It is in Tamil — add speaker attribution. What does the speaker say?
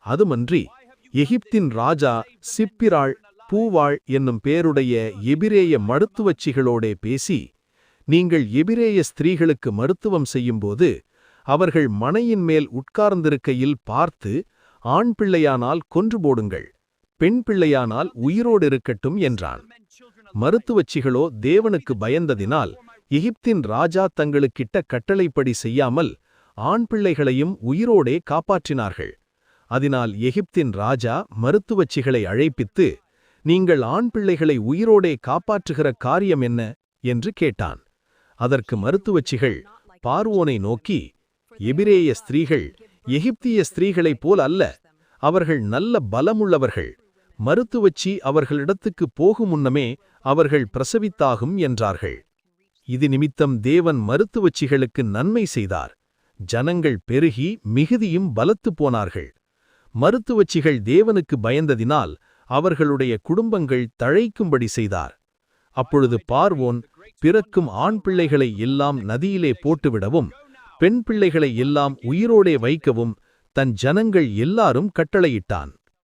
Speaker 1: அதுமன்றி எகிப்தின் ராஜா சிப்பிராள் பூவாள் என்னும் பேருடைய எபிரேய மருத்துவச்சிகளோடே பேசி, நீங்கள் எபிரேய ஸ்திரீகளுக்கு மருத்துவம் செய்யும்போது அவர்கள் மணையின் மேல் உட்கார்ந்திருக்கையில் பார்த்து, ஆண் பிள்ளையானால் கொன்று போடுங்கள், பெண் பிள்ளையானால் உயிரோடிருக்கட்டும் என்றான். மருத்துவச்சிகளோ தேவனுக்கு பயந்ததினால் எகிப்தின் ராஜா தங்களுக்கிட்ட கட்டளைப்படி செய்யாமல் ஆண் பிள்ளைகளையும் உயிரோடே காப்பாற்றினார்கள். அதனால் எகிப்தின் ராஜா மருத்துவச்சிகளை அழைப்பித்து, நீங்கள் ஆண் பிள்ளைகளை உயிரோடே காப்பாற்றுகிற காரியம் என்ன என்று கேட்டான். அதற்கு மருத்துவச்சிகள் பார்வோனை நோக்கி, எபிரேய ஸ்திரீகள் எகிப்திய ஸ்திரீகளைப் போல் அல்ல, அவர்கள் நல்ல பலமுள்ளவர்கள். மருத்துவச்சி அவர்களிடத்துக்கு போகும் முன்னமே அவர்கள் பிரசவித்தாகும் என்றார்கள். இது நிமித்தம் தேவன் மருத்துவச்சிகளுக்கு நன்மை செய்தார். ஜனங்கள் பெருகி மிகுதியும் பலத்து போனார்கள். மருத்துவச்சிகள் தேவனுக்கு பயந்ததினால் அவர்களுடைய குடும்பங்கள் தழைக்கும்படி செய்தார். அப்பொழுது பார்வோன் பிறக்கும் ஆண் பிள்ளைகளை எல்லாம் நதியிலே போட்டுவிடவும், பெண் பிள்ளைகளை எல்லாம் உயிரோடே வைக்கவும் தன் ஜனங்கள் எல்லாரும் கட்டளையிட்டான்.